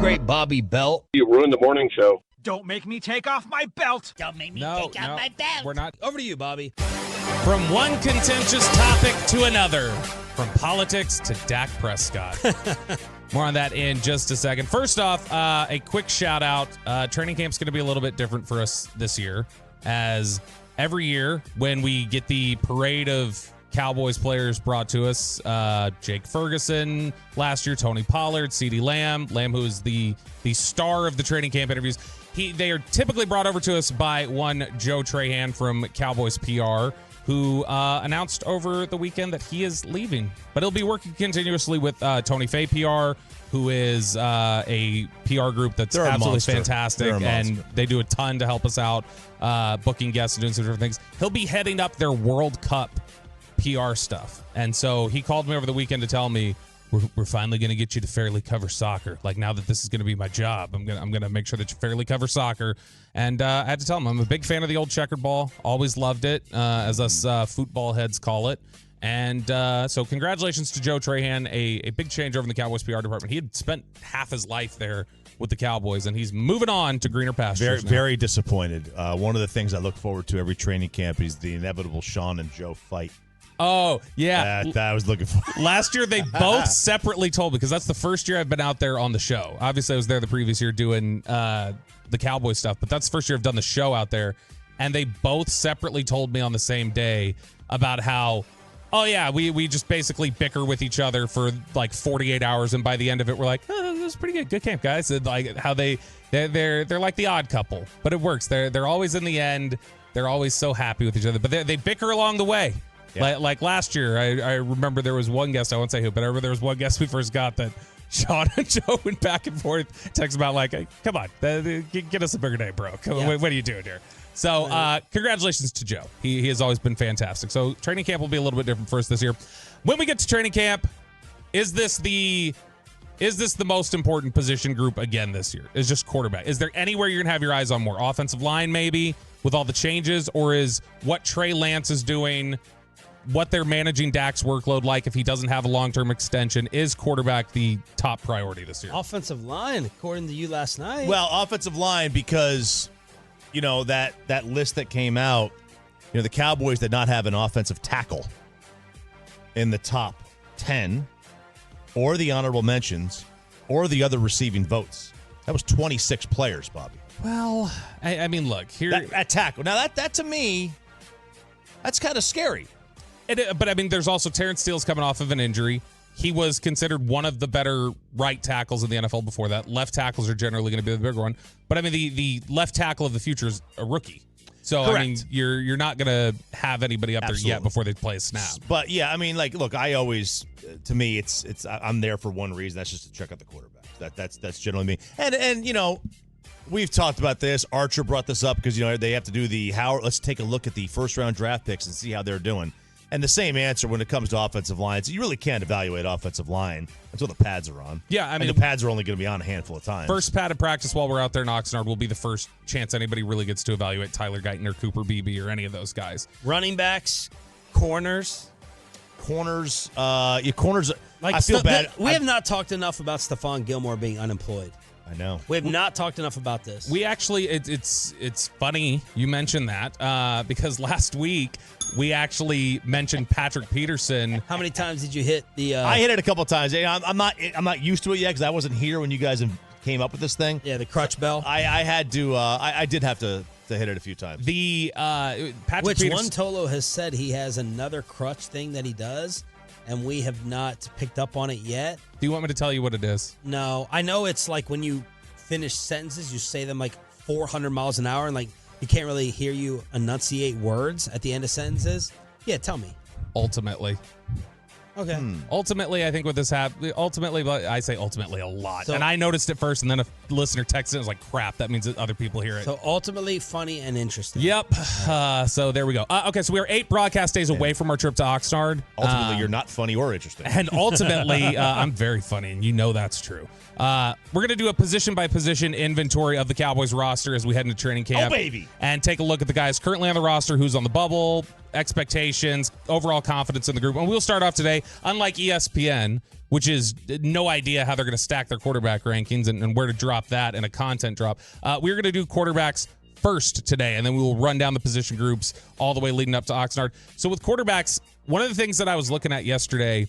great Bobby Belt. You ruined the morning show. Don't make me take off my belt. Don't make me take off my belt. We're not. Over to you, Bobby. From one contentious topic to another, from politics to Dak Prescott. More on that in just a second. First off, a quick shout out. Training camp's going to be a little bit different for us this year, as every year when we get the parade of Cowboys players brought to us, Jake Ferguson last year, Tony Pollard, CeeDee Lamb, who is the star of the training camp interviews. They are typically brought over to us by one Joe Trahan from Cowboys PR, who announced over the weekend that he is leaving. But he'll be working continuously with Tony Fay PR, who is a PR group that's absolutely fantastic, and they do a ton to help us out, booking guests and doing some different things. He'll be heading up their World Cup PR stuff. And so he called me over the weekend to tell me, we're finally going to get you to fairly cover soccer. Like, now that this is going to be my job, I'm going to make sure that you fairly cover soccer. And I had to tell him I'm a big fan of the old checkered ball. Always loved it, as us football heads call it. And so congratulations to Joe Trahan, a big change over in the Cowboys PR department. He had spent half his life there with the Cowboys, and he's moving on to greener pastures. Very disappointed. One of the things I look forward to every training camp is the inevitable Shan and Joe fight. Oh, yeah. That I was looking for. Last year, they both separately told me, because that's the first year I've been out there on the show. Obviously, I was there the previous year doing the Cowboys stuff, but that's the first year I've done the show out there. And they both separately told me on the same day about how, oh, yeah, we just basically bicker with each other for like 48 hours. And by the end of it, we're like, oh, that was pretty good. Good camp, guys. And like how they're like the odd couple, but it works. They're always in the end. They're always so happy with each other, but they bicker along the way. Yeah. Like last year, I remember there was one guest, I won't say who, but I remember there was one guest we first got that Sean and Joe went back and forth, text about like, hey, come on, get us a bigger day, bro. What are you doing here? So congratulations to Joe. He has always been fantastic. So training camp will be a little bit different for us this year. When we get to training camp, is this the most important position group again this year? Is just quarterback? Is there anywhere you're going to have your eyes on more? Offensive line maybe with all the changes, or is what Trey Lance is doing, what they're managing Dak's workload like if he doesn't have a long-term extension, is quarterback the top priority this year? Offensive line, according to you last night. Well, offensive line, because, you know, that list that came out, you know, the Cowboys did not have an offensive tackle in the top 10 or the honorable mentions or the other receiving votes. That was 26 players, Bobby. Well, I mean, look, here. That tackle. Now, that to me, that's kind of scary. But, I mean, there's also Terrence Steele's coming off of an injury. He was considered one of the better right tackles in the NFL before that. Left tackles are generally going to be the bigger one. But, I mean, the left tackle of the future is a rookie. So, correct. I mean, you're not going to have anybody up there yet before they play a snap. But, yeah, I mean, like, look, I always, to me, I'm there for one reason. That's just to check out the quarterback. That's generally me. And you know, we've talked about this. Archer brought this up because, you know, they have to do let's take a look at the first-round draft picks and see how they're doing. And the same answer when it comes to offensive lines. You really can't evaluate offensive line until the pads are on. Yeah, I mean, and the pads are only going to be on a handful of times. First padded practice while we're out there in Oxnard will be the first chance anybody really gets to evaluate Tyler Guyton or Cooper Beebe or any of those guys. Running backs, corners. Corners. Like, I feel bad. We have not talked enough about Stephon Gilmore being unemployed. I know. We have not talked enough about this. We actually, it's funny you mentioned that because last week we actually mentioned Patrick Peterson. How many times did you hit the? I hit it a couple of times. I'm not used to it yet because I wasn't here when you guys came up with this thing. Yeah, the crutch bell. I had to. I did have to hit it a few times. The Patrick which Peterson, one Tolo has said he has another crutch thing that he does, and we have not picked up on it yet. Do you want me to tell you what it is? No, I know it's like when you finish sentences, you say them like 400 miles an hour, and like you can't really hear you enunciate words at the end of sentences. Yeah, tell me. Ultimately. Okay. Ultimately, I think what this happened, I say ultimately a lot. And I noticed it first, and then a listener texted it and was like, crap, that means that other people hear it. So ultimately funny and interesting. Yep. So there we go. Okay, so we are 8 broadcast days away from our trip to Oxnard. Ultimately, you're not funny or interesting. And ultimately, I'm very funny, and you know that's true. We're going to do a position-by-position inventory of the Cowboys roster as we head into training camp. Oh, baby. And take a look at the guys currently on the roster, who's on the bubble, expectations, overall confidence in the group. And we'll start off today, unlike ESPN, which is no idea how they're going to stack their quarterback rankings and where to drop that in a content drop. We're going to do quarterbacks first today, and then we will run down the position groups all the way leading up to Oxnard. So with quarterbacks, one of the things that I was looking at yesterday,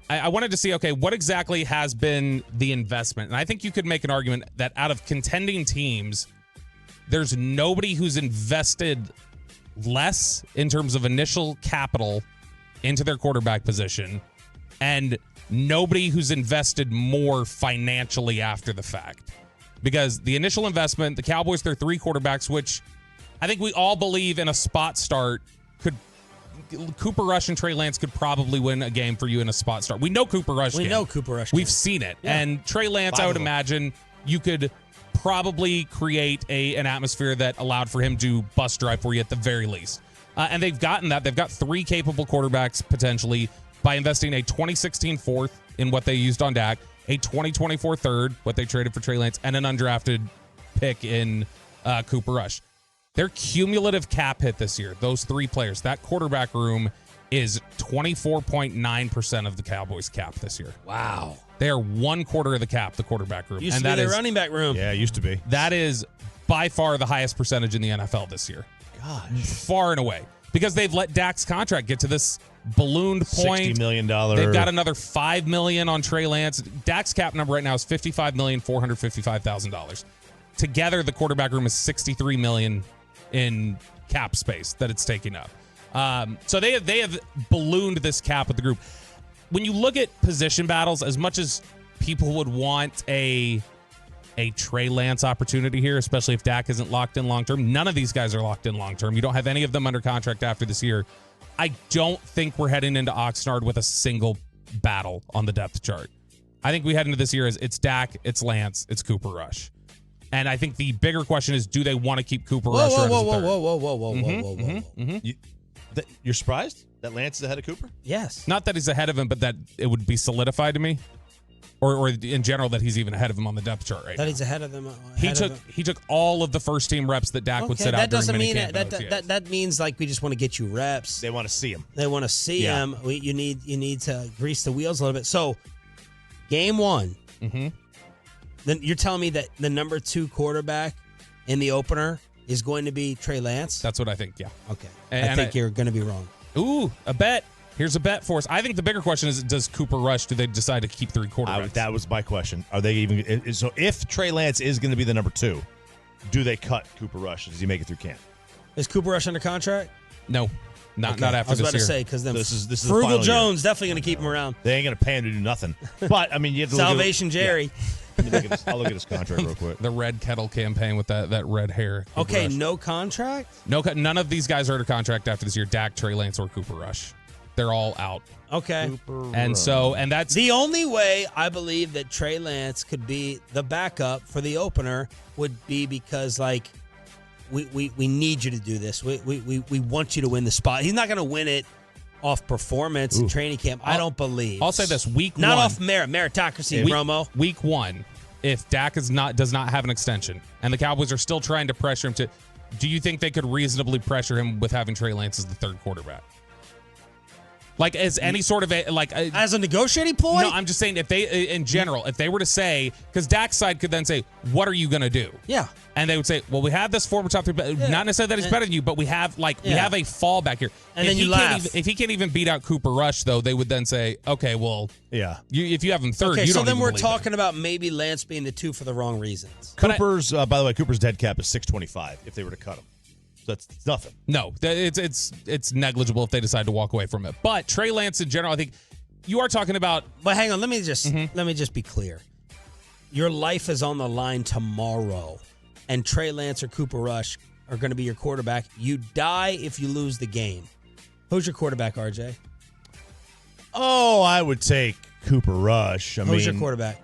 I wanted to see, okay, what exactly has been the investment? And I think you could make an argument that out of contending teams, there's nobody who's invested less in terms of initial capital into their quarterback position, and nobody who's invested more financially after the fact. Because the initial investment, the Cowboys, they're 3 quarterbacks, which I think we all believe in a spot start Cooper Rush and Trey Lance could probably win a game for you in a spot start. We know Cooper Rush We know Cooper Rush We've can. seen it. Yeah. And Trey Lance, I would imagine you could probably create an atmosphere that allowed for him to bust drive for you at the very least. And they've gotten that. They've got 3 capable quarterbacks potentially by investing a 2016 fourth in what they used on Dak, a 2024 third, what they traded for Trey Lance, and an undrafted pick in Cooper Rush. Their cumulative cap hit this year, those 3 players, that quarterback room is 24.9% of the Cowboys cap this year. Wow. They are 1/4 of the cap, the quarterback room. Used to be their running back room. Yeah, it used to be. That is by far the highest percentage in the NFL this year. Gosh. Far and away. Because they've let Dak's contract get to this ballooned point. $60 million. They've got another $5 million on Trey Lance. Dak's cap number right now is $55,455,000. Together, the quarterback room is $63 million in cap space that it's taking up. So they have ballooned this cap with the group. When you look at position battles, as much as people would want a Trey Lance opportunity here, especially if Dak isn't locked in long-term, none of these guys are locked in long-term. You don't have any of them under contract after this year. I don't think we're heading into Oxnard with a single battle on the depth chart. I think we head into this year as it's Dak, it's Lance, it's Cooper Rush. And I think the bigger question is, do they want to keep Cooper Rush? Whoa. You're surprised that Lance is ahead of Cooper? Yes. Not that he's ahead of him, but that it would be solidified to me. Or in general, that he's even ahead of him on the depth chart right now. That he's ahead of them. He took all of the first team reps that Dak would sit out. That doesn't during mean minicamp. that means like we just want to get you reps. They want to see him. They want to see him. You need to grease the wheels a little bit. So, game 1. Mm-hmm. Then you're telling me that the number 2 quarterback in the opener is going to be Trey Lance? That's what I think. Yeah. Okay. And I think you're going to be wrong. Ooh, a bet. Here's a bet for us. I think the bigger question is, does Cooper Rush, do they decide to keep 3 quarterbacks? That was my question. Are they even so if Trey Lance is going to be the number 2, do they cut Cooper Rush? Does he make it through camp? Is Cooper Rush under contract? No. Not after this year. I was about to say, because then this is the Frugal final Jones definitely going to keep him around. They ain't going to pay him to do nothing. But I mean, you have to Salvation Jerry. Yeah. I'll look at his contract real quick. The red kettle campaign with that red hair. Cooper Okay, Rush. no contract? None of these guys are under contract after this year. Dak, Trey Lance, or Cooper Rush. They're all out. Okay. And that's the only way I believe that Trey Lance could be the backup for the opener would be because like we need you to do this. We want you to win the spot. He's not going to win it off performance and training camp. I don't believe. I'll say this: week not 1, off meritocracy, Romo. Week 1, if Dak does not have an extension, and the Cowboys are still trying to pressure him to, do you think they could reasonably pressure him with having Trey Lance as the 3rd quarterback? Like as any sort of as a negotiating ploy? No, I'm just saying if they, in general, if they were to say, because Dak's side could then say, "What are you going to do?" Yeah, and they would say, "Well, we have this former top 3, but not necessarily that he's better than you, but we have we have a fallback here." And then you laugh. If he can't even beat out Cooper Rush, though, they would then say, "Okay, well, if you have him 3rd, okay, you so don't." then even we're believe talking it. about maybe Lance being the 2 for the wrong reasons. By the way, Cooper's dead cap is $625 if they were to cut him. So that's nothing. No, it's negligible if they decide to walk away from it. But Trey Lance in general, I think you are talking about. But hang on, let me just be clear. Your life is on the line tomorrow, and Trey Lance or Cooper Rush are going to be your quarterback. You die if you lose the game. Who's your quarterback, RJ? Oh, I would take Cooper Rush. Who's your quarterback?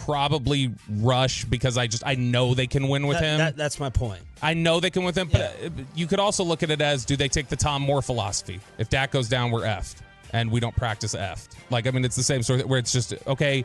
Probably Rush because I know they can win with him. That's my point. I know they can win with him, but you could also look at it as, do they take the Tom Moore philosophy? If Dak goes down, we're effed, and we don't practice effed. Like, I mean, it's the same sort of where it's just, okay.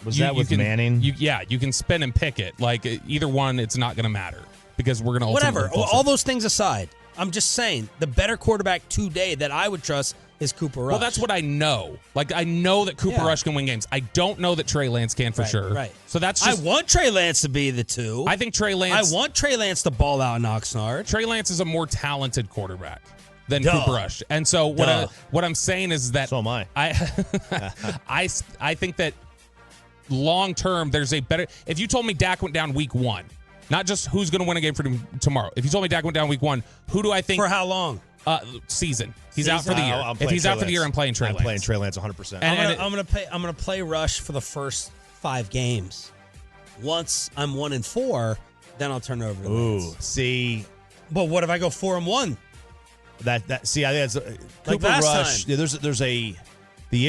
That with Manning? You can spin and pick it. Like, either one, it's not going to matter because we're going to Whatever. All those things aside, I'm just saying, the better quarterback today that I would trust is Cooper Rush. Well, that's what I know. Like, I know that Cooper Rush can win games. I don't know that Trey Lance can for sure. Right. So that's just... I want Trey Lance to be the 2. I think Trey Lance... I want Trey Lance to ball out in Oxnard. Trey Lance is a more talented quarterback than Cooper Rush. And so what I'm saying is that... So am I. I think that long term, there's a better... If you told me Dak went down week 1, not just who's going to win a game for him tomorrow. If you told me Dak went down week 1, who do I think... For how long? Season. He's out for the year. I'm if he's out for the year, I'm playing Trey Lance. I'm playing Trey Lance 100%. I'm gonna play Rush for the first 5 games. Once I'm 1-4, then I'll turn it over to Lance. See. But what if I go 4-1? See, I think that's Like Cooper last Rush. time. Yeah, there's the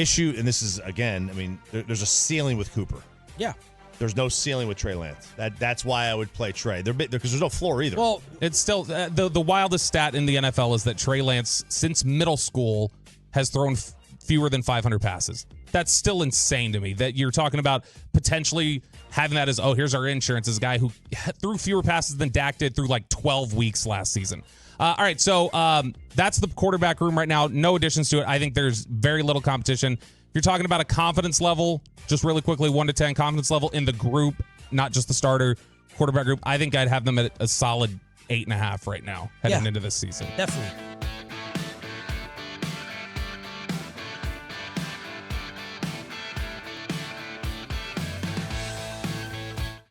issue, and this is again. I mean, there's a ceiling with Cooper. Yeah. There's no ceiling with Trey Lance. That's why I would play Trey. Because there's no floor either. Well, it's still the wildest stat in the NFL is that Trey Lance, since middle school, has thrown fewer than 500 passes. That's still insane to me. That you're talking about potentially having that as, here's our insurance, as a guy who threw fewer passes than Dak did through like 12 weeks last season. All right, so that's the quarterback room right now. No additions to it. I think there's very little competition. If you're talking about a confidence level, just really quickly, 1 to 10 confidence level in the group, not just the starter quarterback group, I think I'd have them at a solid 8.5 right now heading into this season. Definitely.